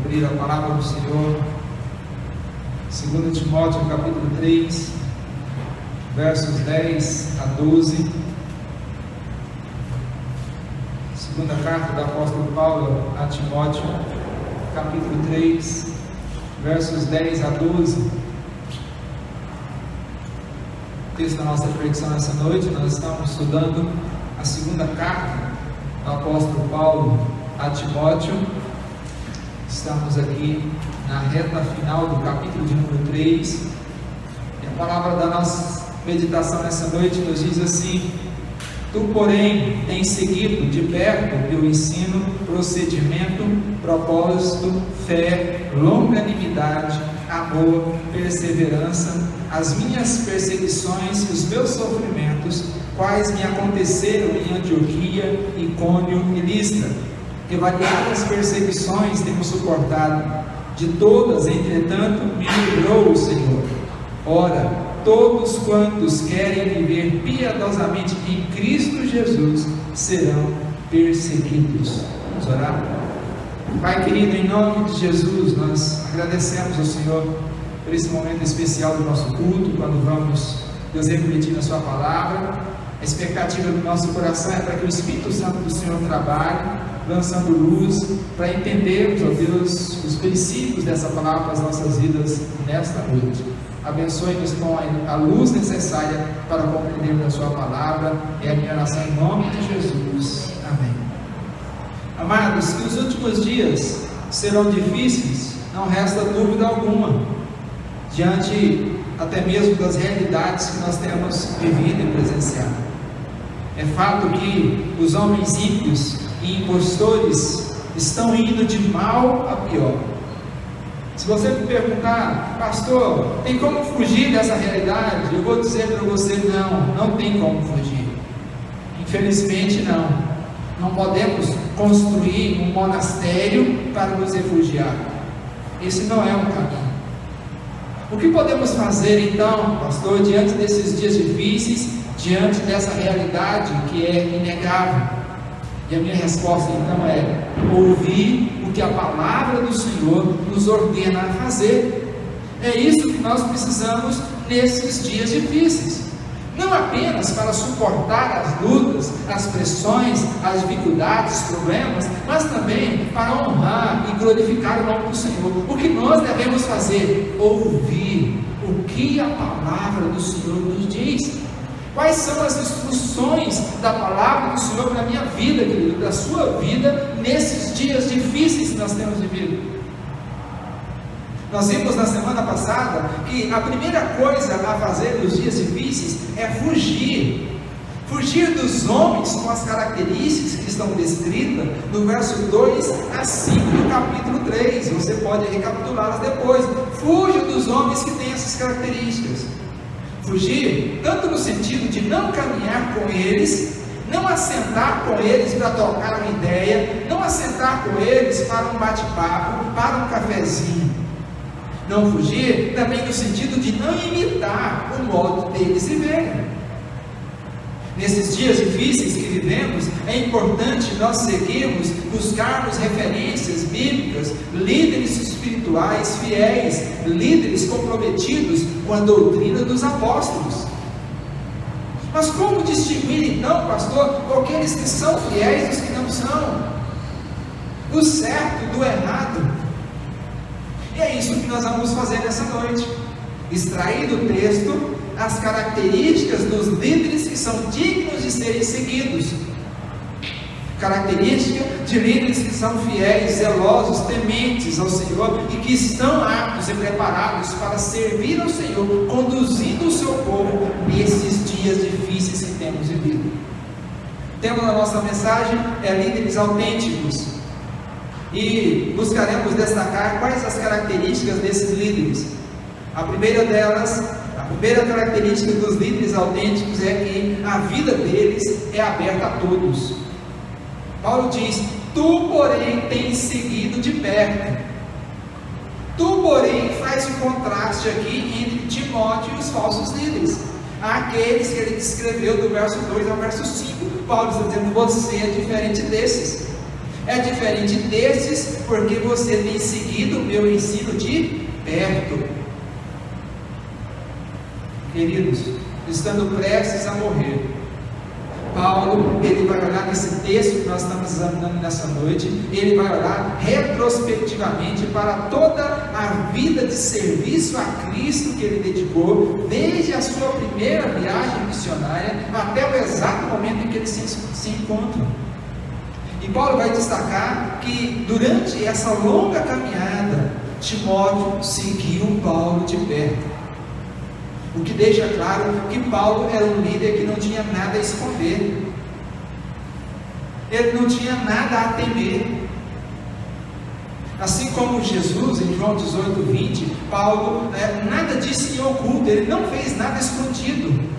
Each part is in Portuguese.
abrir a palavra do Senhor, 2 Timóteo capítulo 3, versos 10 a 12, segunda carta do apóstolo Paulo a Timóteo, capítulo 3, versos 10 a 12. O texto da nossa reflexão nessa noite, nós estamos estudando a segunda carta do apóstolo Paulo a Timóteo. Estamos aqui na reta final do capítulo de número 3, e a palavra da nossa meditação nessa noite nos diz assim: Tu, porém, tens seguido de perto o teu ensino, procedimento, propósito, fé, longanimidade, amor, perseverança, as minhas perseguições e os meus sofrimentos, quais me aconteceram em Antioquia, Icônio e Listra, que variadas perseguições temos suportado. De todas, entretanto, me livrou o Senhor. Ora, todos quantos querem viver piedosamente em Cristo Jesus serão perseguidos. Vamos orar? Pai querido, em nome de Jesus, nós agradecemos ao Senhor por esse momento especial do nosso culto, quando vamos, Deus, refletir na sua palavra. A expectativa do nosso coração é para que o Espírito Santo do Senhor trabalhe, lançando luz, para entendermos, ó Deus, os princípios dessa palavra para as nossas vidas nesta noite. Abençoe-nos com a luz necessária para compreendermos a sua palavra. É a minha oração em nome de Jesus. Amém. Amados, que os últimos dias serão difíceis, não resta dúvida alguma, diante até mesmo das realidades que nós temos vivido e presenciado. É fato que os homens ímpios e impostores estão indo de mal a pior. Se você me perguntar, pastor, tem como fugir dessa realidade? Eu vou dizer para você, não tem como fugir. Infelizmente não podemos construir um monastério para nos refugiar. Esse não é um caminho. O que podemos fazer então, pastor, diante desses dias difíceis, diante dessa realidade que é inegável? E a minha resposta então é ouvir o que a palavra do Senhor nos ordena a fazer. É isso que nós precisamos nesses dias difíceis, não apenas para suportar as lutas, as pressões, as dificuldades, os problemas, mas também para honrar e glorificar o nome do Senhor. O que nós devemos fazer? Ouvir o que a palavra do Senhor nos diz. Quais são as instruções da palavra do Senhor para a minha vida, querido, da sua vida, nesses dias difíceis que nós temos vivido? Nós vimos na semana passada que a primeira coisa a fazer nos dias difíceis é fugir dos homens com as características que estão descritas no verso 2 a 5 do capítulo 3, você pode recapitulá-las depois. Fuja dos homens que têm essas características. Fugir, tanto no sentido de não caminhar com eles, não assentar com eles para trocar uma ideia, não assentar com eles para um bate-papo, para um cafezinho. Não fugir também no sentido de não imitar o modo deles viverem. Nesses dias difíceis que vivemos, é importante nós seguirmos, buscarmos referências bíblicas, líderes espirituais fiéis, líderes comprometidos com a doutrina dos apóstolos. Mas como distinguir então, pastor, aqueles que são fiéis dos que não são? O certo do errado? E é isso que nós vamos fazer nessa noite, extrair do texto as características dos líderes que são dignos de serem seguidos. Característica de líderes que são fiéis, zelosos, tementes ao Senhor e que estão aptos e preparados para servir ao Senhor, conduzindo o seu povo nesses dias difíceis que temos vivido. O tema da nossa mensagem é líderes autênticos, e buscaremos destacar quais as características desses líderes. A primeira delas, a primeira característica dos líderes autênticos é que a vida deles é aberta a todos. Paulo diz: tu, porém, tens seguido de perto. Tu, porém, faz um contraste aqui entre Timóteo e os falsos líderes, aqueles que ele descreveu do verso 2 ao verso 5. Paulo está dizendo: você é diferente desses. É é diferente desses, porque você tem seguido o meu ensino de perto. Queridos, estando prestes a morrer, Paulo, ele vai olhar nesse texto que nós estamos examinando nessa noite, ele vai olhar retrospectivamente para toda a vida de serviço a Cristo que ele dedicou, desde a sua primeira viagem missionária até o exato momento em que eles se encontram. E Paulo vai destacar que durante essa longa caminhada, Timóteo seguiu Paulo de perto. O que deixa claro que Paulo era um líder que não tinha nada a esconder. Ele não tinha nada a temer. Assim como Jesus, em João 18:20, Paulo nada disse em oculto, ele não fez nada escondido.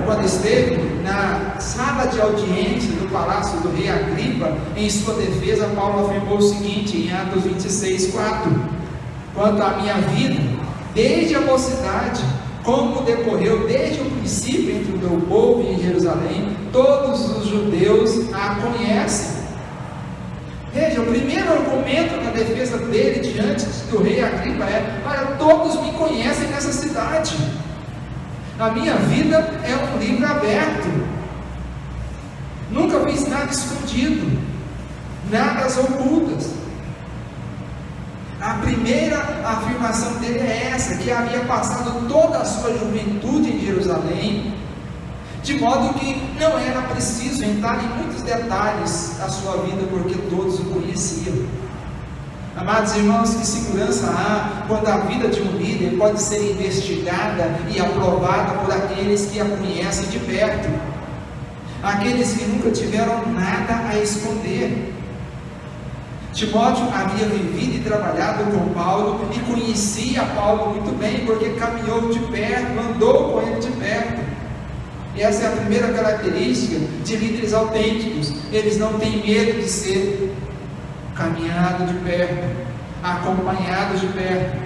Quando esteve na sala de audiência do palácio do rei Agripa, em sua defesa, Paulo afirmou o seguinte, em Atos 26:4: quanto à minha vida, desde a mocidade, como decorreu desde o princípio entre o meu povo e em Jerusalém, todos os judeus a conhecem. Veja, o primeiro argumento na defesa dele diante do rei Agripa é: olha, todos me conhecem nessa cidade. A minha vida é um livro aberto. Nunca fiz nada escondido, nada às ocultas. A primeira afirmação dele é essa, que havia passado toda a sua juventude em Jerusalém, de modo que não era preciso entrar em muitos detalhes da sua vida, porque todos o conheciam. Amados irmãos, que segurança há quando a vida de um líder pode ser investigada e aprovada por aqueles que a conhecem de perto, aqueles que nunca tiveram nada a esconder. Timóteo havia vivido e trabalhado com Paulo e conhecia Paulo muito bem, porque caminhou de perto, andou com ele de perto. E essa é a primeira característica de líderes autênticos: eles não têm medo de ser caminhado de perto, acompanhado de perto.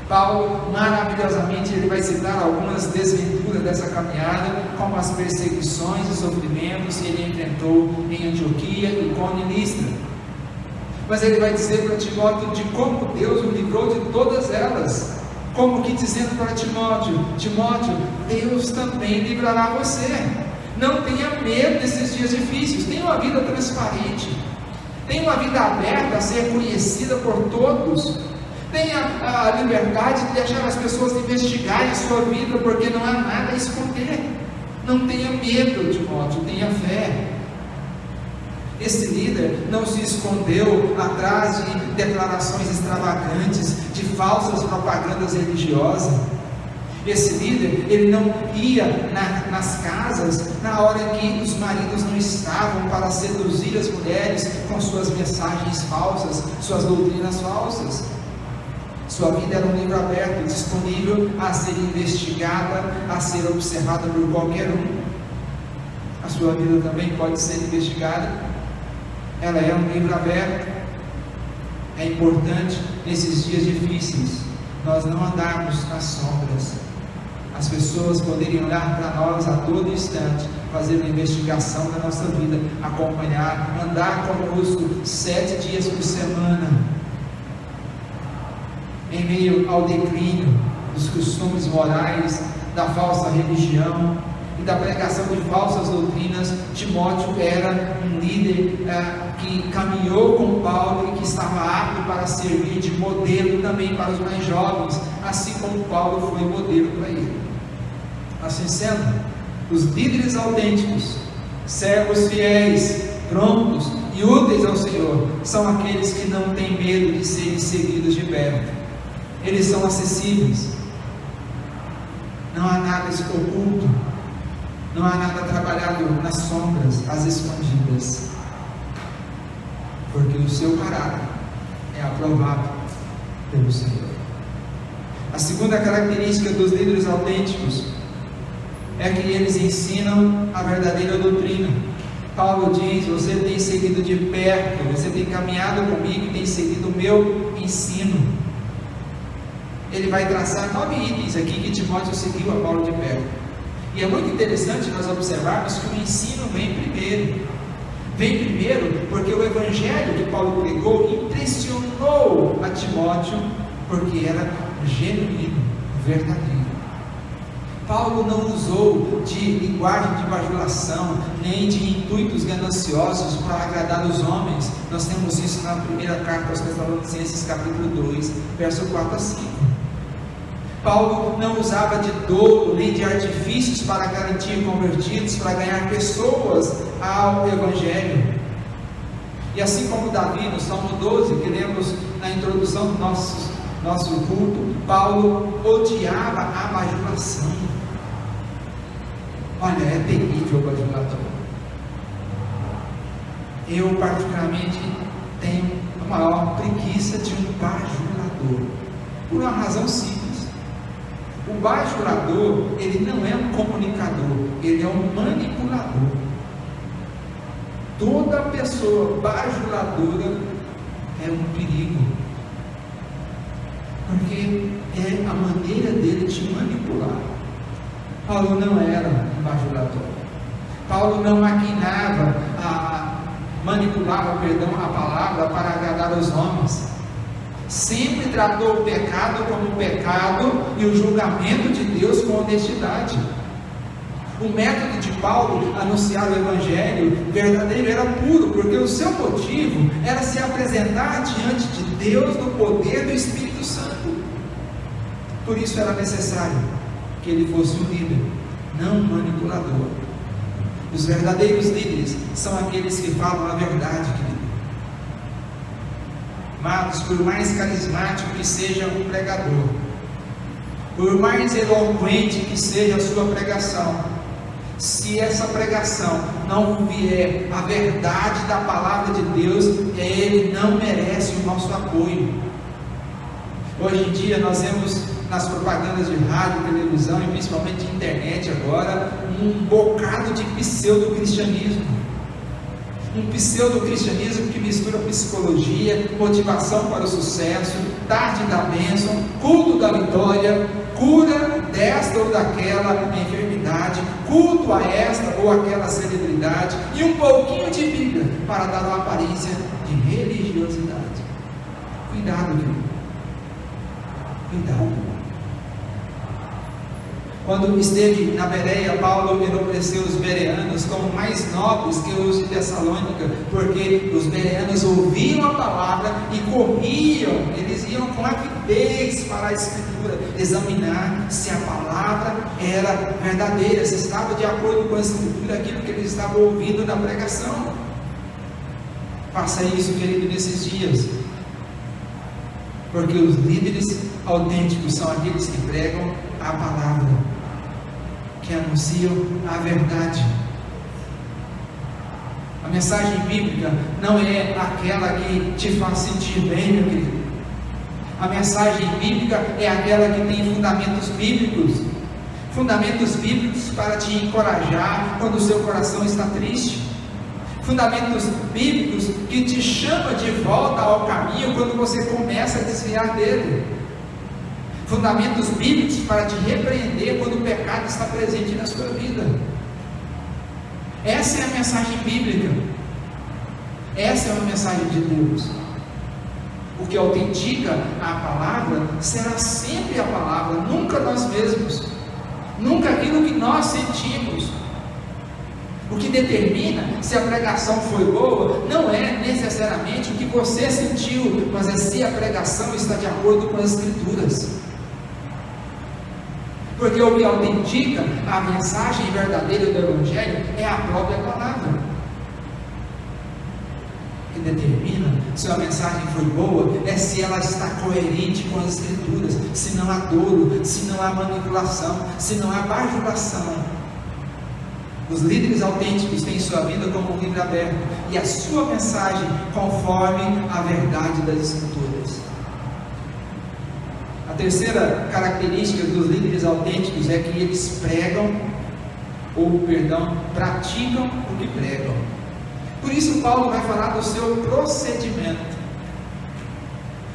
Paulo, maravilhosamente, ele vai citar algumas desventuras dessa caminhada, como as perseguições e sofrimentos que ele enfrentou em Antioquia, Icônio e Listra. Mas ele vai dizer para Timóteo de como Deus o livrou de todas elas, como que dizendo para Timóteo: Timóteo, Deus também livrará você. Não tenha medo desses dias difíceis, tenha uma vida transparente, tenha uma vida aberta a ser conhecida por todos, tenha a liberdade de deixar as pessoas investigarem a sua vida, porque não há nada a esconder. Não tenha medo, Timóteo, tenha fé. Esse líder não se escondeu atrás de declarações extravagantes, de falsas propagandas religiosas. Esse líder, ele não ia nas casas na hora em que os maridos não estavam, para seduzir as mulheres com suas mensagens falsas, suas doutrinas falsas. Sua vida era um livro aberto, disponível a ser investigada, a ser observada por qualquer um. A sua vida também pode ser investigada. Ela é um livro aberto. É importante nesses dias difíceis nós não andarmos nas sombras. As pessoas poderiam olhar para nós a todo instante, fazer uma investigação da nossa vida, acompanhar, andar conosco 7 dias por semana, em meio ao declínio dos costumes morais, da falsa religião e da pregação de falsas doutrinas. Timóteo era um líder que caminhou com Paulo e que estava apto para servir de modelo também para os mais jovens, assim como Paulo foi modelo para ele. Assim sendo, os líderes autênticos, servos fiéis, prontos e úteis ao Senhor, são aqueles que não têm medo de serem seguidos de perto. Eles são acessíveis, não há nada oculto, não há nada trabalhado nas sombras, às escondidas, porque o seu caráter é aprovado pelo Senhor. A segunda característica dos líderes autênticos é que eles ensinam a verdadeira doutrina. Paulo diz: você tem seguido de perto, você tem caminhado comigo e tem seguido o meu ensino. Ele vai traçar 9 itens aqui que Timóteo seguiu a Paulo de perto. E é muito interessante nós observarmos que o ensino vem primeiro. Vem primeiro porque o evangelho que Paulo pregou impressionou a Timóteo, porque era genuíno, verdadeiro. Paulo não usou de linguagem de bajulação, nem de intuitos gananciosos para agradar os homens. Nós temos isso na primeira carta aos Tessalonicenses, capítulo 2, verso 4 a 5. Paulo não usava de dolo, nem de artifícios para garantir convertidos, para ganhar pessoas ao Evangelho. E assim como Davi, no Salmo 12, que lemos na introdução do nosso culto, Paulo odiava a bajulação. Olha, é terrível o bajulador. Eu particularmente tenho a maior preguiça de um bajulador, por uma razão simples. O bajulador, ele não é um comunicador, ele é um manipulador. Toda pessoa bajuladora é um perigo, porque é a maneira dele te manipular. Paulo não era um bajulador. Paulo não manipulava a palavra para agradar os homens. Sempre tratou o pecado como pecado e o julgamento de Deus com honestidade. O método de Paulo anunciar o evangelho verdadeiro era puro, porque o seu motivo era se apresentar diante de Deus no poder do Espírito Santo. Por isso era necessário que ele fosse um líder, não um manipulador. Os verdadeiros líderes são aqueles que falam a verdade, querido. Amados, por mais carismático que seja um pregador, por mais eloquente que seja a sua pregação, se essa pregação não vier a verdade da palavra de Deus, ele não merece o nosso apoio. Hoje em dia nós vemos nas propagandas de rádio, televisão e principalmente de internet agora, um bocado de pseudo-cristianismo. Um pseudo-cristianismo que mistura psicologia, motivação para o sucesso, tarde da bênção, culto da vitória, cura desta ou daquela enfermidade, culto a esta ou aquela celebridade e um pouquinho de Bíblia para dar uma aparência de religiosidade. Cuidado, querido. Cuidado. Quando esteve na Bereia, Paulo enobreceu os bereanos como mais nobres que os de Tessalônica, porque os bereanos ouviam a palavra e corriam, eles iam com avidez para a Escritura, examinar se a palavra era verdadeira, se estava de acordo com a Escritura, aquilo que eles estavam ouvindo na pregação. Faça isso, querido, nesses dias, porque os líderes autênticos são aqueles que pregam a palavra, que anunciam a verdade. A mensagem bíblica não é aquela que te faz sentir bem, meu querido. A mensagem bíblica é aquela que tem fundamentos bíblicos para te encorajar quando o seu coração está triste, fundamentos bíblicos que te chama de volta ao caminho quando você começa a desviar dele, fundamentos bíblicos para te repreender quando o pecado está presente na sua vida. Essa é a mensagem bíblica, essa é uma mensagem de Deus. O que autentica a palavra será sempre a palavra, nunca nós mesmos, nunca aquilo que nós sentimos. O que determina se a pregação foi boa não é necessariamente o que você sentiu, mas é se a pregação está de acordo com as Escrituras. Porque o que autentica a mensagem verdadeira do Evangelho é a própria palavra. O que determina se a mensagem foi boa é se ela está coerente com as Escrituras, se não há dolo, se não há manipulação, se não há bajulação. Os líderes autênticos têm sua vida como um livro aberto e a sua mensagem conforme a verdade das Escrituras. A terceira característica dos líderes autênticos é que eles praticam o que pregam. Por isso Paulo vai falar do seu procedimento.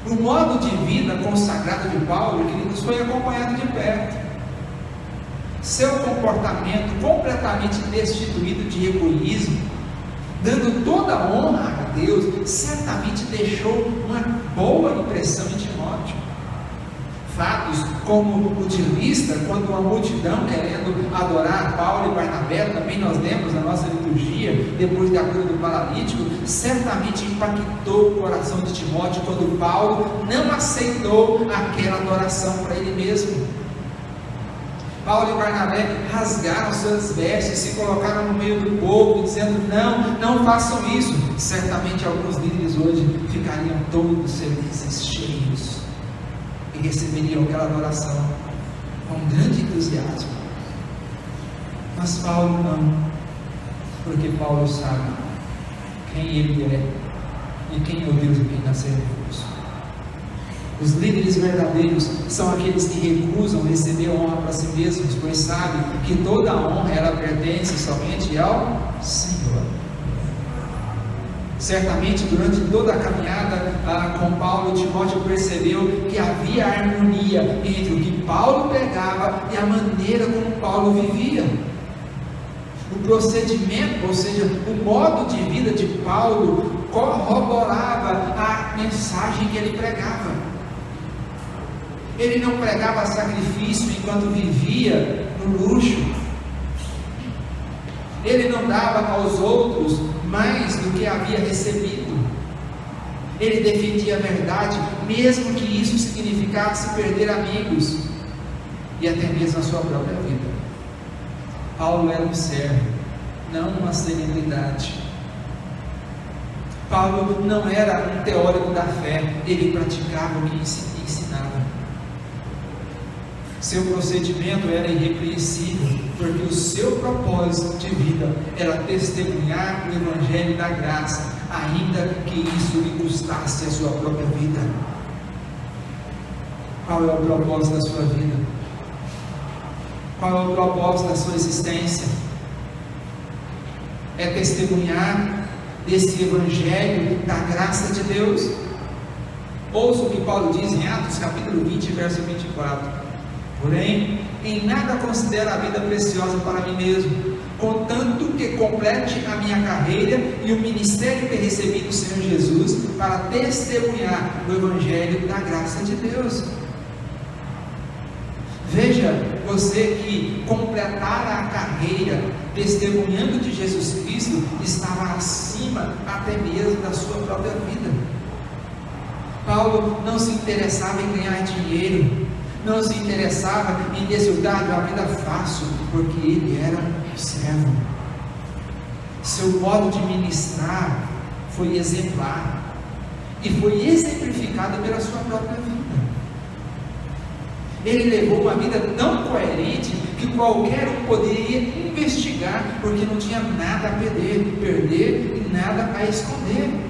O modo de vida consagrado de Paulo, queridos, foi acompanhado de perto. Seu comportamento completamente destituído de egoísmo, dando toda a honra a Deus, certamente deixou uma boa impressão em Timóteo. Fatos como o de Listra, quando uma multidão querendo adorar Paulo e Barnabé, também nós lemos na nossa liturgia, depois da cura do paralítico, certamente impactou o coração de Timóteo quando Paulo não aceitou aquela adoração para ele mesmo. Paulo e Barnabé rasgaram suas vestes, se colocaram no meio do povo, dizendo: não façam isso. Certamente alguns líderes hoje ficariam todos felizes, cheios, e receberiam aquela adoração com grande entusiasmo. Mas Paulo não, porque Paulo sabe quem ele é e quem é o Deus em quem nós servimos. Os líderes verdadeiros são aqueles que recusam receber honra para si mesmos, pois sabem que toda a honra ela pertence somente ao Senhor. Certamente durante toda a caminhada com Paulo, Timóteo percebeu que havia harmonia entre o que Paulo pregava e a maneira como Paulo vivia. O procedimento, ou seja, o modo de vida de Paulo corroborava a mensagem que ele pregava. Ele não pregava sacrifício enquanto vivia no luxo. Ele não dava aos outros mais do que havia recebido. Ele defendia a verdade, mesmo que isso significasse perder amigos e até mesmo a sua própria vida. Paulo era um servo, não uma celebridade. Paulo não era um teórico da fé, ele praticava o que ensinava. Seu procedimento era irrepreensível, porque o seu propósito de vida era testemunhar o Evangelho da graça, ainda que isso lhe custasse a sua própria vida. Qual é o propósito da sua vida? Qual é o propósito da sua existência? É testemunhar desse Evangelho da graça de Deus? Ouça o que Paulo diz em Atos capítulo 20, verso 24. Porém, em nada considero a vida preciosa para mim mesmo, contanto que complete a minha carreira e o ministério que recebi do Senhor Jesus, para testemunhar o Evangelho da graça de Deus. Veja, você que completar a carreira testemunhando de Jesus Cristo estava acima até mesmo da sua própria vida. Paulo não se interessava em ganhar dinheiro, não se interessava em desfrutar de uma vida fácil, porque ele era um servo. Seu modo de ministrar foi exemplar e foi exemplificado pela sua própria vida. Ele levou uma vida tão coerente que qualquer um poderia investigar, porque não tinha nada a perder e nada a esconder.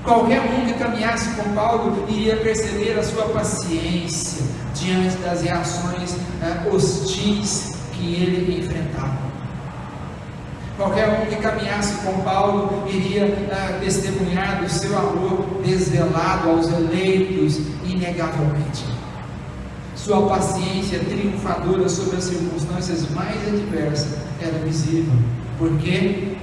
Qualquer um que caminhasse com Paulo iria perceber a sua paciência diante das reações hostis que ele enfrentava. Qualquer um que caminhasse com Paulo iria testemunhar do seu amor desvelado aos eleitos, inegavelmente. Sua paciência triunfadora sobre as circunstâncias mais adversas era visível. Por quê?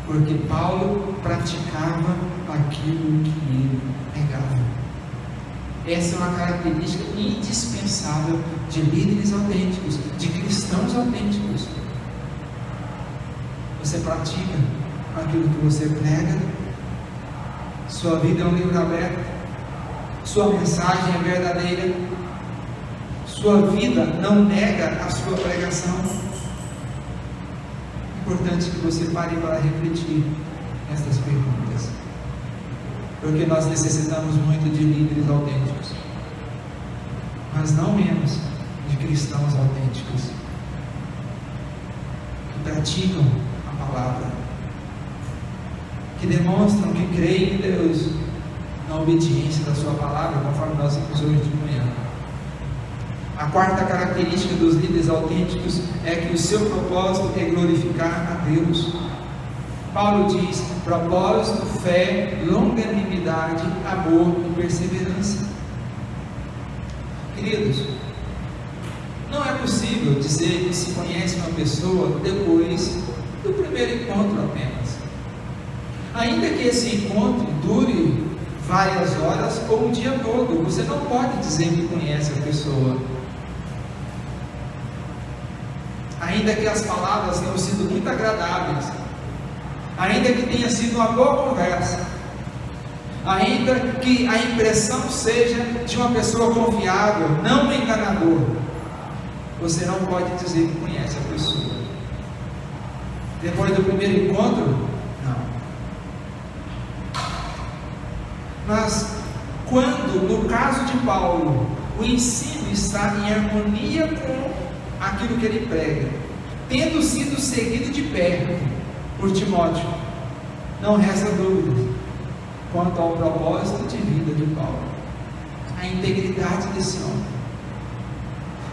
Porque Paulo praticava aquilo que ele pregava. Essa é uma característica indispensável de líderes autênticos, de cristãos autênticos. Você pratica aquilo que você prega, sua vida é um livro aberto, sua mensagem é verdadeira, sua vida não nega a sua pregação. É importante que você pare para refletir estas perguntas, porque nós necessitamos muito de líderes autênticos, mas não menos de cristãos autênticos, que praticam a palavra, que demonstram que creem em Deus, na obediência da sua palavra, conforme nós vimos hoje de manhã. A quarta característica dos líderes autênticos é que o seu propósito é glorificar a Deus. Paulo diz: propósito, fé, longanimidade, amor e perseverança. Queridos, não é possível dizer que se conhece uma pessoa depois do primeiro encontro apenas. Ainda que esse encontro dure várias horas ou um dia todo, você não pode dizer que conhece a pessoa. Ainda que as palavras tenham sido muito agradáveis, ainda que tenha sido uma boa conversa, ainda que a impressão seja de uma pessoa confiável, não um enganador, você não pode dizer que conhece a pessoa. Depois do primeiro encontro, não. Mas quando, no caso de Paulo, o ensino está em harmonia com aquilo que ele prega, tendo sido seguido de perto por Timóteo, não resta dúvida quanto ao propósito de vida de Paulo, a integridade desse homem.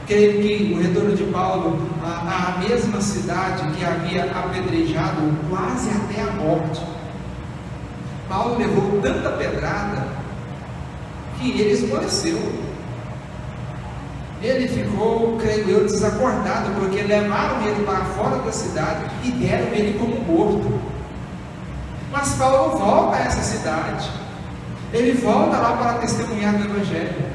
Creio que o retorno de Paulo à mesma cidade que havia apedrejado quase até a morte, Paulo levou tanta pedrada que ele esmoreceu. Ele ficou, creio eu, desacordado, porque levaram ele para fora da cidade e deram ele como morto. Mas Paulo volta a essa cidade, ele volta lá para testemunhar do Evangelho.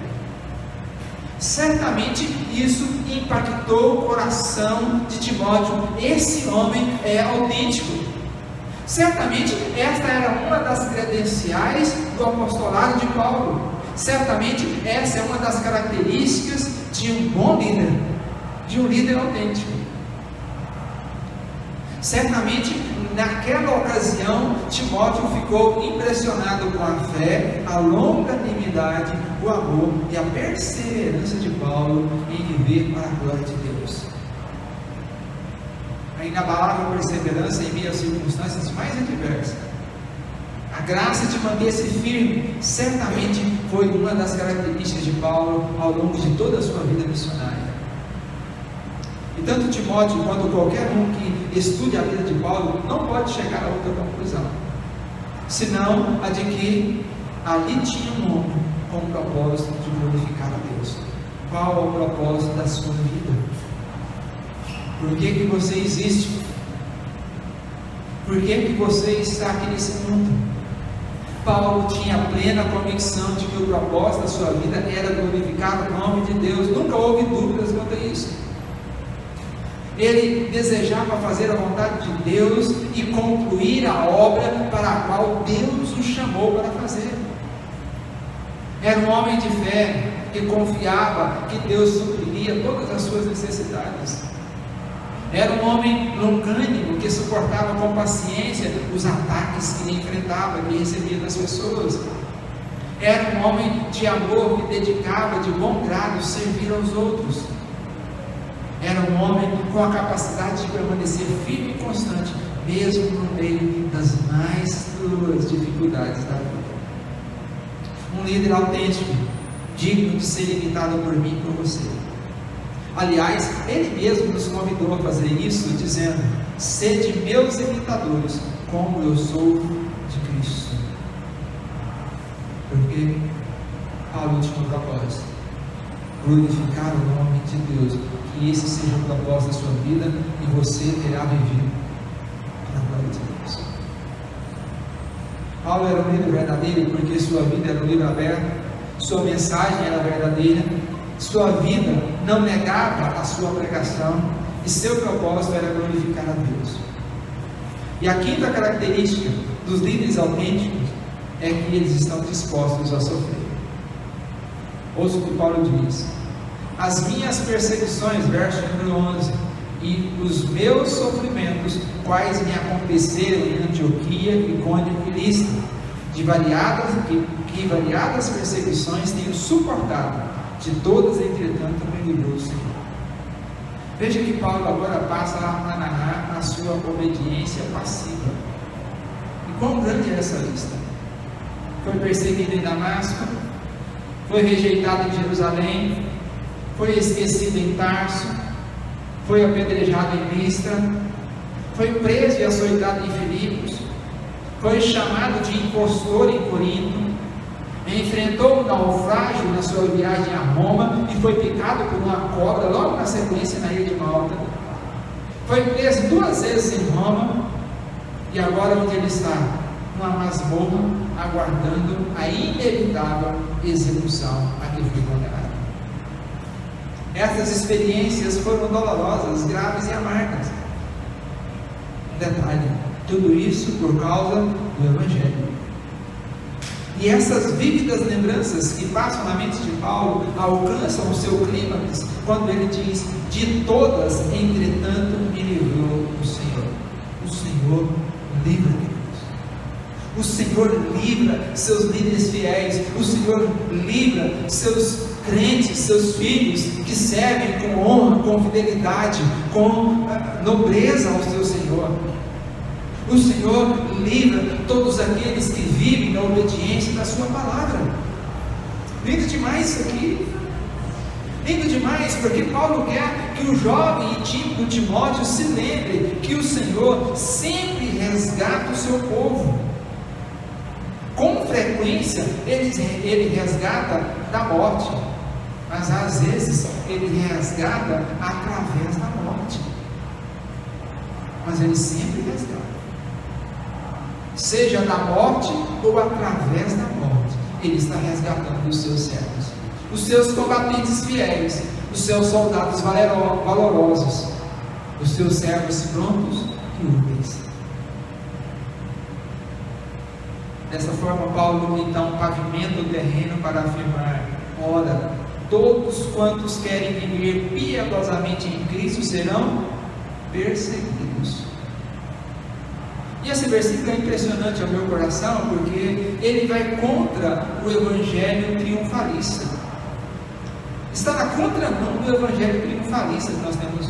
Certamente isso impactou o coração de Timóteo. Esse homem é autêntico. Certamente esta era uma das credenciais do apostolado de Paulo. Certamente essa é uma das características de um bom líder, de um líder autêntico. Certamente naquela ocasião Timóteo ficou impressionado com a fé, a longanimidade, o amor e a perseverança de Paulo em viver para a glória de Deus. A inabalável perseverança em meio às circunstâncias mais adversas, a graça de manter-se firme, certamente foi uma das características de Paulo ao longo de toda a sua vida missionária. E tanto Timóteo quanto qualquer um que estude a vida de Paulo não pode chegar a outra conclusão, senão a de que ali tinha um homem com o propósito de glorificar a Deus. Qual é o propósito da sua vida? Por que você existe? Por que você está aqui nesse mundo? Paulo tinha plena convicção de que o propósito da sua vida era glorificar o nome de Deus. Nunca houve dúvidas quanto a isso. Ele desejava fazer a vontade de Deus e concluir a obra para a qual Deus o chamou para fazer. Era um homem de fé que confiava que Deus supriria todas as suas necessidades. Era um homem longânimo que suportava com paciência os ataques que ele enfrentava, que recebia das pessoas. Era um homem de amor que dedicava de bom grado servir aos outros. Era um homem com a capacidade de permanecer firme e constante, mesmo no meio das mais duras dificuldades da vida. Um líder autêntico, digno de ser imitado por mim e por você. Aliás, ele mesmo nos convidou a fazer isso, dizendo: sede meus imitadores, como eu sou de Cristo. Porque Paulo tinha um propósito: glorificar o nome de Deus. Que esse seja o propósito da sua vida e você terá vivido para a glória de Deus. Paulo era um líder verdadeiro porque sua vida era um livro aberto, sua mensagem era verdadeira, sua vida não negava a sua pregação e seu propósito era glorificar a Deus. E a quinta característica dos líderes autênticos é que eles estão dispostos a sofrer. Ouça o que Paulo diz: as minhas perseguições, verso número 11, e os meus sofrimentos, quais me aconteceram em Antioquia, Icônio e Listra, que variadas perseguições tenho suportado, de todas, entretanto, me livrou o Senhor. Veja que Paulo agora passa a narrar a sua obediência passiva. E quão grande é essa lista? Foi perseguido em Damasco, foi rejeitado em Jerusalém, foi esquecido em Tarso, foi apedrejado em Listra, foi preso e açoitado em Filipos, foi chamado de impostor em Corinto, enfrentou um naufrágio na sua viagem a Roma e foi picado por uma cobra logo na sequência na ilha de Malta. foi preso 2 vezes em Roma, e agora onde ele está? Numa masmorra, aguardando a inevitável execução a que foi condenado. Essas experiências foram dolorosas, graves e amargas. Um detalhe, tudo isso por causa do Evangelho. E essas vívidas lembranças que passam na mente de Paulo alcançam o seu clímax quando ele diz: de todas, entretanto, me livrou o Senhor. O Senhor livra Deus. O Senhor livra seus líderes fiéis. O Senhor livra seus crentes, seus filhos que servem com honra, com fidelidade, com nobreza ao seu Senhor. O Senhor livra todos aqueles que vivem na obediência da sua palavra. Lindo demais isso aqui. Lindo demais, porque Paulo quer que o jovem e tímido Timóteo se lembre que o Senhor sempre resgata o seu povo. Com frequência ele resgata da morte, mas às vezes ele resgata através da morte. Mas ele sempre resgata. Seja da morte ou através da morte, ele está resgatando os seus servos, os seus combatentes fiéis, os seus soldados valorosos, os seus servos prontos e úteis. Dessa forma, Paulo então pavimenta o terreno para afirmar: ora, todos quantos querem viver piedosamente em Cristo serão perseguidos. E esse versículo é impressionante ao meu coração, porque ele vai contra o evangelho triunfalista. Está na contramão do evangelho triunfalista que nós temos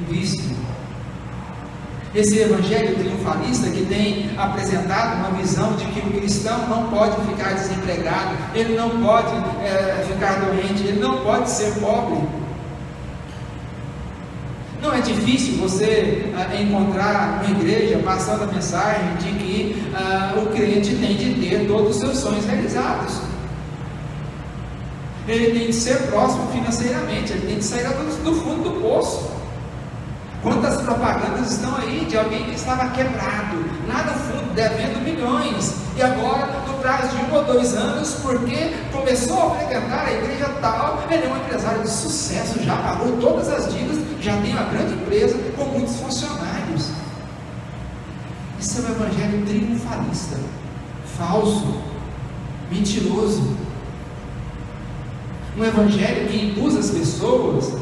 visto. Esse evangelho triunfalista que tem apresentado uma visão de que o cristão não pode ficar desempregado, ele não pode ficar doente, ele não pode ser pobre. Não é difícil você encontrar uma igreja passando a mensagem de que o crente tem de ter todos os seus sonhos realizados. Ele tem de ser próximo financeiramente, ele tem de sair do fundo do poço. Quantas propagandas estão aí de alguém que estava quebrado, lá no fundo, devendo milhões, e agora, no prazo de 1 ou 2 anos, porque começou a frequentar a igreja tal, ele é um empresário de sucesso, já pagou todas as dívidas, já tem uma grande empresa com muitos funcionários. Isso é um evangelho triunfalista, falso, mentiroso. Um evangelho que induz as pessoas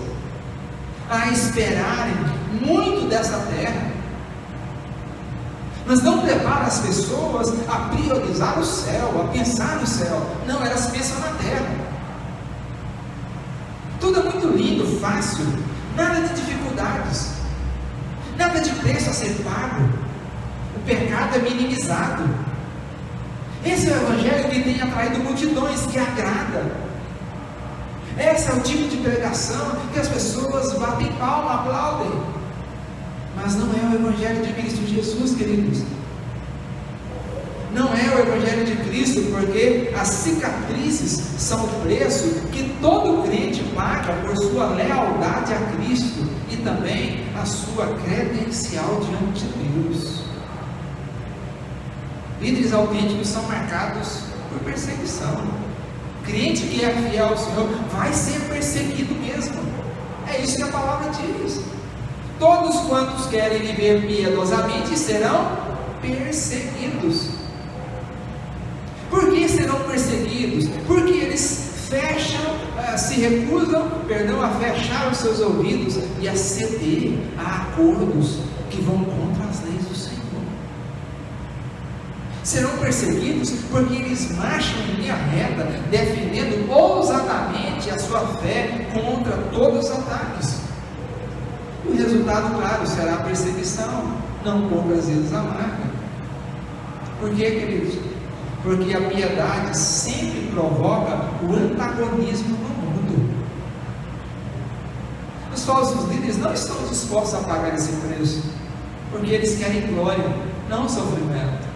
a esperarem muito dessa terra, mas não prepara as pessoas a priorizar o céu, a pensar no céu. Não, elas pensam na terra. Tudo é muito lindo, fácil, nada de dificuldades, nada de preço a ser pago, o pecado é minimizado. Esse é o evangelho que tem atraído multidões, que agrada. Esse é o tipo de pregação que as pessoas batem palma, aplaudem. Mas não é o evangelho de Cristo Jesus, queridos. Não é o evangelho de Cristo, porque as cicatrizes são o preço que todo crente paga por sua lealdade a Cristo e também a sua credencial diante de Deus. Líderes autênticos são marcados por perseguição. Crente que é fiel ao Senhor vai ser perseguido mesmo. É isso que a palavra diz. Todos quantos querem viver piedosamente serão perseguidos. Por que serão perseguidos? Porque eles se recusam a fechar os seus ouvidos e a ceder a acordos que vão contra as leis do Senhor. Serão perseguidos porque eles marcham em linha reta, defendendo ousadamente a sua fé contra todos os ataques. O resultado, claro, será a perseguição, não poucas vezes amarga. Por quê, queridos? Porque a piedade sempre provoca o antagonismo no mundo. Os falsos líderes não estão dispostos a pagar esse preço, porque eles querem glória, não sofrimento.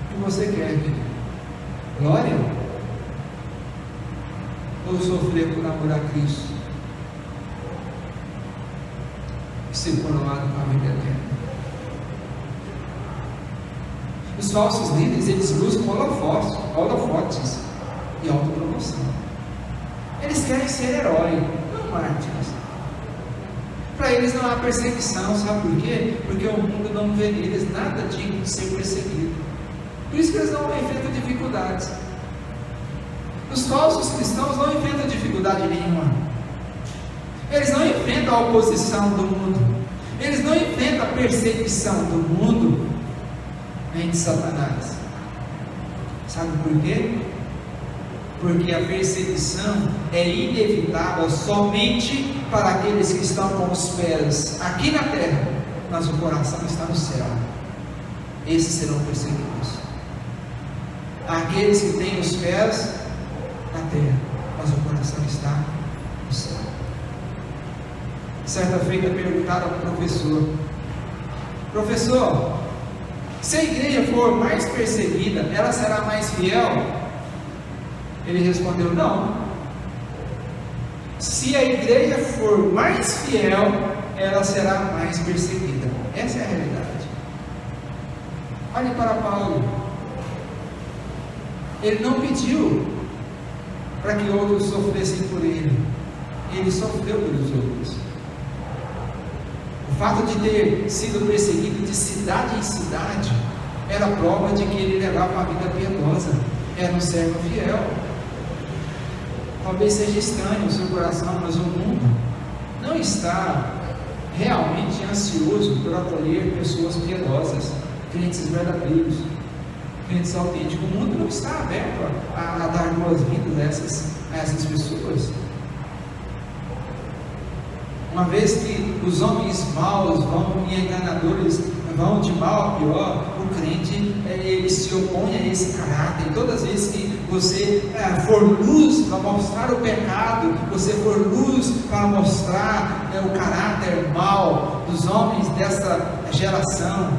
O que você quer, querido? Glória? Ou sofrer por amor a Cristo? ser coroado com a vida eterna. Os falsos líderes, eles buscam holofotes e autopromoção. Eles querem ser herói, não mártires. Para eles não há perseguição, sabe por quê? Porque o mundo não vê neles nada digno de ser perseguido. Por isso que eles não enfrentam dificuldades. Os falsos cristãos não enfrentam dificuldade nenhuma. Eles não enfrentam a oposição do mundo. Eles não enfrentam a perseguição do mundo nem de Satanás. Sabe por quê? Porque a perseguição é inevitável somente para aqueles que estão com os pés aqui na terra, mas o coração está no céu. Esses serão perseguidos. Aqueles que têm os pés na terra, mas o coração está no céu. Certa feita perguntaram ao professor: professor, se a igreja for mais perseguida, ela será mais fiel? Ele respondeu: não. Se a igreja for mais fiel, ela será mais perseguida. Essa é a realidade. Olhe para Paulo. Ele não pediu para que outros sofressem por ele. Ele sofreu pelos outros. O fato de ter sido perseguido de cidade em cidade era prova de que ele levava uma vida piedosa. Era um servo fiel. Talvez seja estranho o seu coração, mas o mundo não está realmente ansioso por acolher pessoas piedosas, crentes verdadeiros, crentes autênticos. O mundo não está aberto a dar boas-vindas a essas pessoas. Uma vez que os homens maus vão e enganadores vão de mal a pior, o crente ele se opõe a esse caráter. E todas as vezes que você for luz para mostrar o pecado, você for luz para mostrar o caráter mau dos homens dessa geração,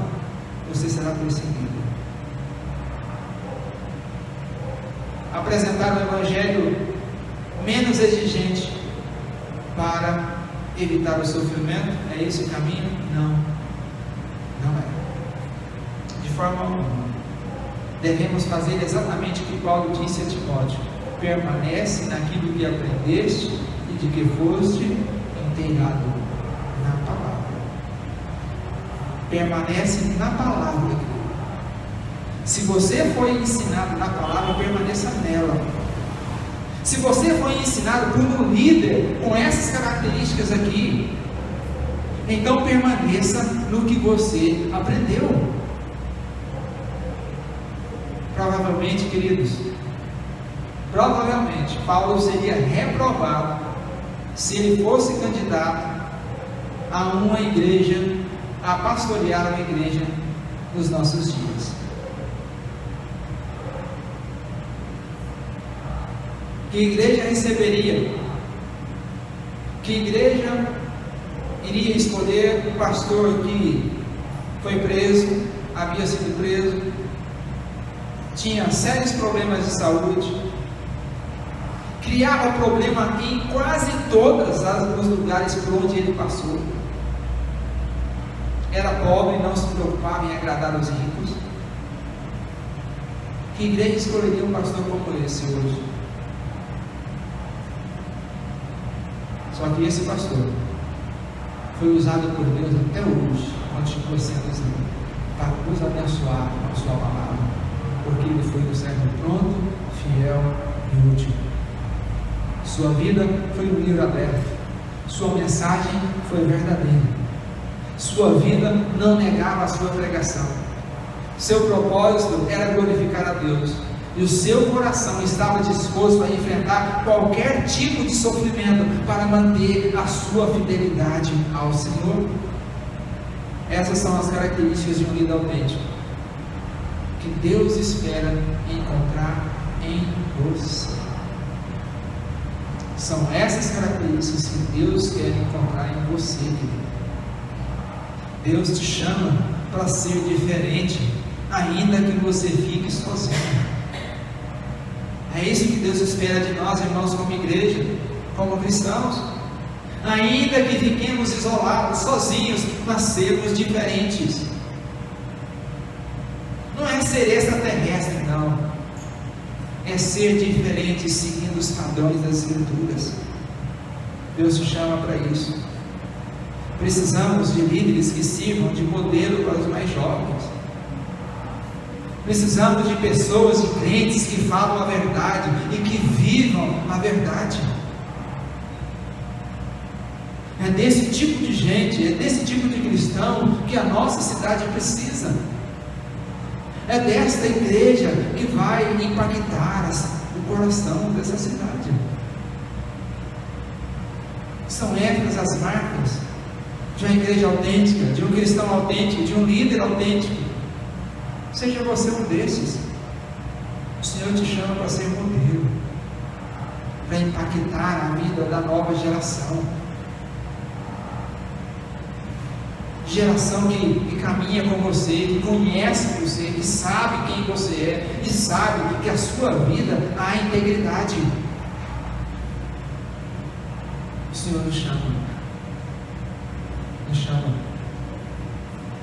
você será perseguido. Apresentar um evangelho menos exigente para evitar o sofrimento, é esse o caminho? Não, não é. De forma alguma. Devemos fazer exatamente o que Paulo disse a Timóteo: permanece naquilo que aprendeste e de que foste inteirado na palavra. Permanece na palavra. Se você foi ensinado na palavra, permaneça nela. Se você foi ensinado por um líder com essas características aqui, então permaneça no que você aprendeu. Provavelmente, queridos, Paulo seria reprovado se ele fosse candidato a uma igreja, a pastorear uma igreja nos nossos dias. Que igreja receberia? Que igreja iria escolher um pastor que foi preso, havia sido preso, tinha sérios problemas de saúde, criava problema em quase todos os lugares por onde ele passou, era pobre e não se preocupava em agradar os ricos? Que igreja escolheria um pastor como esse hoje? Só que esse pastor foi usado por Deus até hoje, continua sendo usado para nos abençoar com a sua palavra, porque ele foi um servo pronto, fiel e útil. Sua vida foi um livro aberto, sua mensagem foi verdadeira, sua vida não negava a sua pregação, seu propósito era glorificar a Deus, e o seu coração estava disposto a enfrentar qualquer tipo de sofrimento para manter a sua fidelidade ao Senhor. Essas são as características de um líder autêntico, que Deus espera encontrar em você. São essas características que Deus quer encontrar em você, querido. Deus te chama para ser diferente, ainda que você fique sozinho. É isso que Deus espera de nós, irmãos, como igreja, como cristãos. Ainda que fiquemos isolados, sozinhos, mas sermos diferentes. Não é ser extraterrestre, não. É ser diferente, seguindo os padrões das Escrituras. Deus te chama para isso. Precisamos de líderes que sirvam de modelo para os mais jovens. Precisamos de pessoas, de crentes que falam a verdade e que vivam a verdade. É desse tipo de gente, é desse tipo de cristão que a nossa cidade precisa. É desta igreja que vai impactar o coração dessa cidade. São essas as marcas de uma igreja autêntica, de um cristão autêntico, de um líder autêntico. Seja você um desses. O Senhor te chama para ser modelo, para impactar a vida da nova geração. Geração que caminha com você, que conhece você, que sabe quem você é, e sabe que a sua vida há integridade. O Senhor nos chama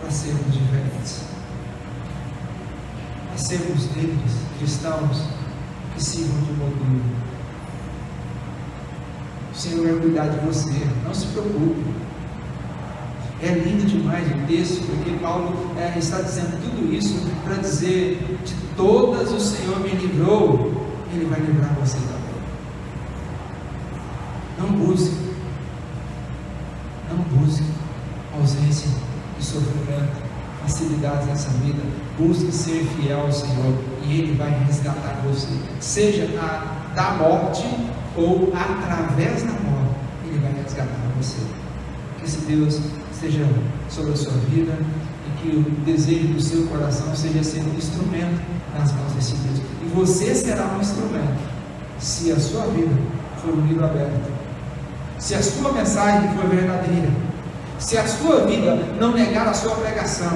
para sermos diferentes, para sermos líderes cristãos que sirvam de modelo. O Senhor vai cuidar de você, não se preocupe. É lindo demais o texto, porque Paulo está dizendo tudo isso para dizer: de todas o Senhor me livrou, Ele vai livrar você também. Não busque ausência de sofrimento, facilidades nessa vida. Busque ser fiel ao Senhor e Ele vai resgatar você, seja da morte ou através da morte, Ele vai resgatar você. Que esse Deus esteja sobre a sua vida e que o desejo do seu coração seja ser um instrumento nas mãos desse Deus. E você será um instrumento se a sua vida for um livro aberto, se a sua mensagem for verdadeira, se a sua vida não negar a sua pregação,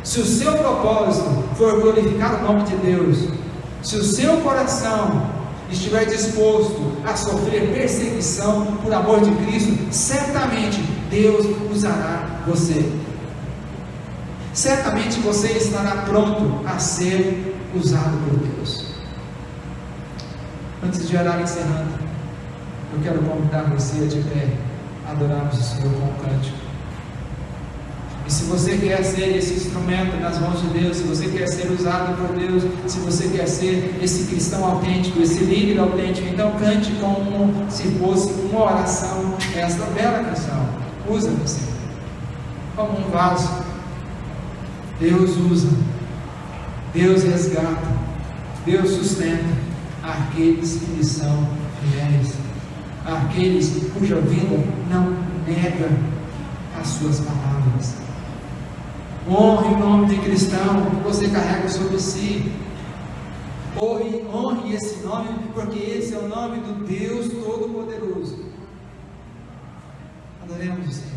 se o seu propósito for glorificar o nome de Deus, se o seu coração estiver disposto a sofrer perseguição por amor de Cristo, certamente Deus usará você. Certamente você estará pronto a ser usado por Deus. Antes de orar encerrando, eu quero convidar você a de pé adorarmos o Senhor com um cântico. E se você quer ser esse instrumento nas mãos de Deus, se você quer ser usado por Deus, se você quer ser esse cristão autêntico, esse líder autêntico, então cante como se fosse uma oração esta bela canção. Usa-me, Senhor, como um vaso. Deus usa, Deus resgata, Deus sustenta aqueles que lhe são fiéis, aqueles cuja vida não nega as suas palavras. Honre o nome de cristão que você carrega sobre si. Honre esse nome, porque esse é o nome do Deus Todo-Poderoso. Adoremos o Senhor.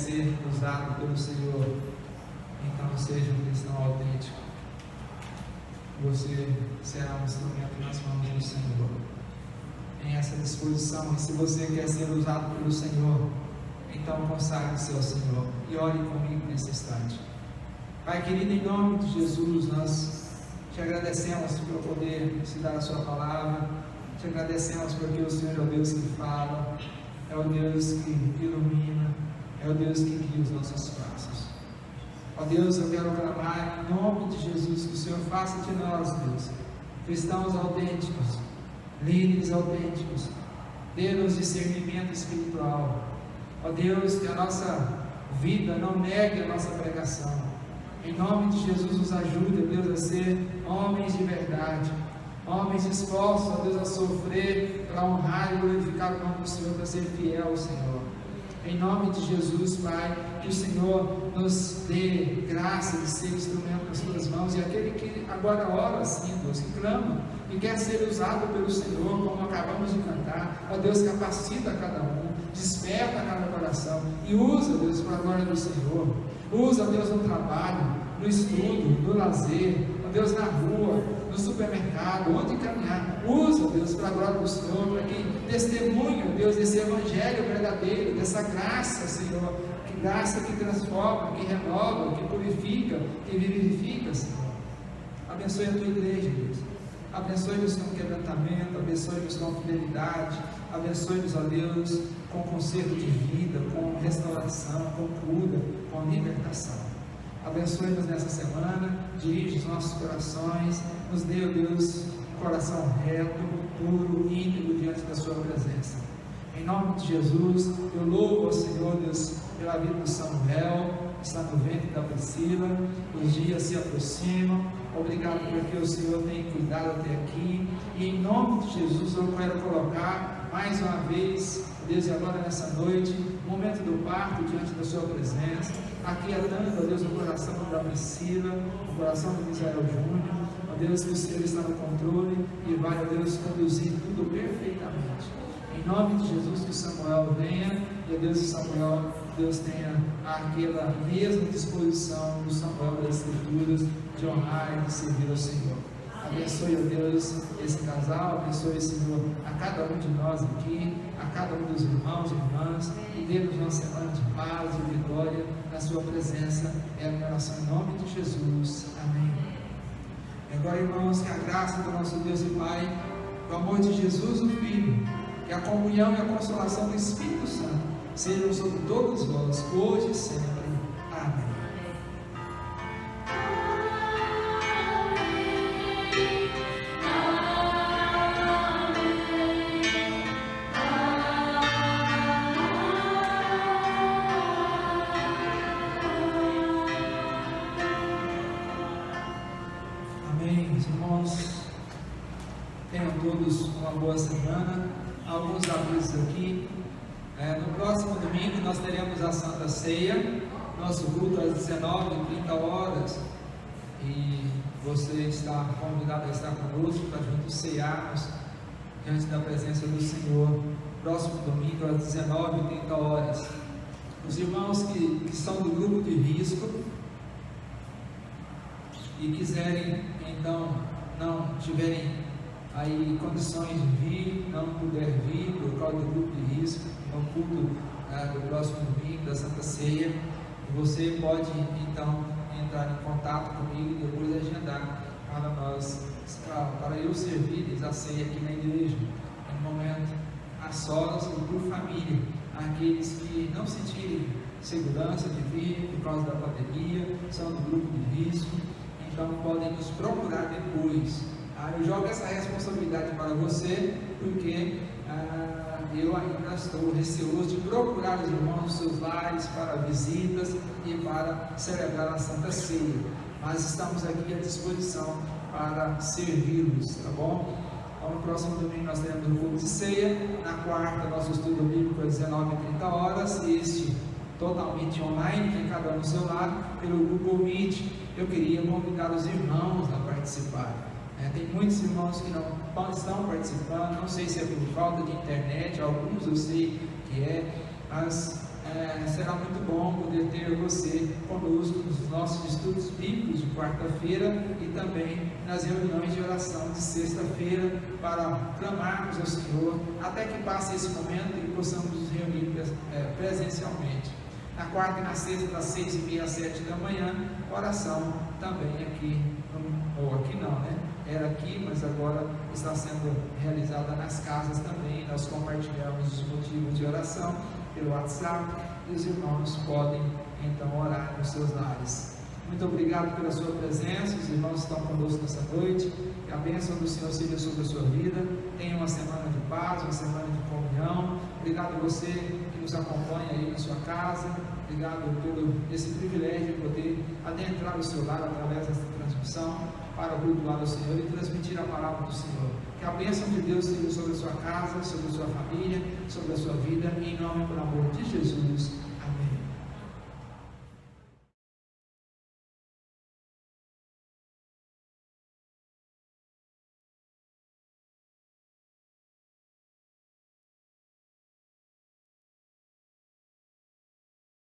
ser usado pelo Senhor, então seja um cristão autêntico. Você será um instrumento nas mãos do Senhor. Tenha essa disposição. E se você quer ser usado pelo Senhor, então consagre-se ao Senhor e ore comigo nesse instante. Pai querido, em nome de Jesus, nós te agradecemos por poder estudar a sua palavra. Te agradecemos porque o Senhor é o Deus que fala, é o Deus que ilumina, é o Deus que guia os nossos passos. Ó Deus, eu quero clamar em nome de Jesus que o Senhor faça de nós, Deus, cristãos autênticos, líderes autênticos, dê-nos discernimento espiritual. Ó Deus, que a nossa vida não negue a nossa pregação. Em nome de Jesus, nos ajude, Deus, a ser homens de verdade, homens dispostos, ó Deus, a sofrer para honrar e glorificar o nome do Senhor, para ser fiel ao Senhor. Em nome de Jesus, Pai, que o Senhor nos dê graça de ser instrumento nas tuas mãos, e aquele que agora ora assim, Deus, que clama e quer ser usado pelo Senhor, como acabamos de cantar, ó Deus, capacita cada um, desperta cada coração e usa, Deus, para a glória do Senhor. Usa, Deus, no trabalho, no estudo, no lazer, ó Deus, na rua, no supermercado, onde caminhar. Usa, Deus, para a glória do Senhor, para que testemunhe, Deus, desse evangelho verdadeiro, dessa graça, Senhor, que graça que transforma, que renova, que purifica, que vivifica, Senhor. Abençoe a tua igreja, Deus. Abençoe-nos com quebrantamento, abençoe-nos com fidelidade, abençoe-nos, ó Deus, com conserto de vida, com restauração, com cura, com libertação. Abençoe-nos nessa semana, dirige os nossos corações, nos dê, ó Deus, um coração reto, puro, íntegro diante da sua presença. Em nome de Jesus, eu louvo ao Senhor, Deus, pela vida do Samuel, que está no ventre da Priscila. Os dias se aproximam. Obrigado porque o Senhor tem cuidado até aqui. E em nome de Jesus, eu quero colocar mais uma vez, Deus, e agora nessa noite, o momento do parto diante da sua presença, aquietando, ó Deus, o coração da Priscila, o coração do Misael Júnior. Ó Deus, que o Senhor está no controle e vai, ó Deus, conduzir tudo perfeitamente. Em nome de Jesus, que Samuel venha, e Deus, e Samuel, Deus tenha aquela mesma disposição do Samuel das Escrituras, de honrar e de servir ao Senhor. Abençoe, ó Deus, esse casal, abençoe, Senhor, a cada um de nós aqui, a cada um dos irmãos e irmãs, e dê-nos uma semana de paz e vitória na sua presença. É a minha oração em nome de Jesus. Amém. E agora, irmãos, que a graça do nosso Deus e Pai, o amor de Jesus, o Filho, que a comunhão e a consolação do Espírito Santo sejam sobre todos vós, hoje e sempre. Amém. Amém, irmãos. Tenham todos uma boa semana. Alguns avisos aqui. No próximo domingo nós teremos a Santa Ceia, nosso culto às 19h30, e você está convidado a estar conosco para juntos cearmos diante da presença do Senhor. Próximo domingo às 19h30. Os irmãos que são do grupo de risco e quiserem, então, não tiverem aí condições de vir, não puder vir por causa do grupo de risco, no culto do próximo domingo da Santa Ceia, você pode então entrar em contato comigo e depois agendar para nós, para eu servir a ceia aqui na igreja, em um momento a sós e por família, aqueles que não sentirem segurança de vir por causa da pandemia, são do grupo de risco, então podem nos procurar depois. Eu jogo essa responsabilidade para você, porque eu ainda estou receoso de procurar os irmãos dos seus lares para visitas e para celebrar a Santa Ceia, mas estamos aqui à disposição para servi-los, tá bom? Então, no próximo domingo nós teremos o culto de ceia, na quarta nosso estudo bíblico às 19h30, e este totalmente online, tem cada um no seu lado, pelo Google Meet. Eu queria convidar os irmãos a participar. Tem muitos irmãos que não estão participando, não sei se é por falta de internet, alguns eu sei que é, mas será muito bom poder ter você conosco nos nossos estudos bíblicos de quarta-feira e também nas reuniões de oração de sexta-feira, para clamarmos ao Senhor até que passe esse momento e possamos nos reunir presencialmente. Na quarta e na sexta, das 6h30 às 7 da manhã, oração também aqui, ou aqui não, né? Era aqui, mas agora está sendo realizada nas casas também. Nós compartilhamos os motivos de oração pelo WhatsApp e os irmãos podem então orar nos seus lares. Muito obrigado pela sua presença, os irmãos estão conosco nessa noite, que a bênção do Senhor seja sobre a sua vida. Tenha uma semana de paz, uma semana de comunhão. Obrigado a você que nos acompanha aí na sua casa, obrigado pelo esse privilégio de poder adentrar o seu lar através dessa transmissão, para cultuar ao Senhor e transmitir a palavra do Senhor. Que a bênção de Deus seja sobre a sua casa, sobre a sua família, sobre a sua vida, em nome e por amor de Jesus.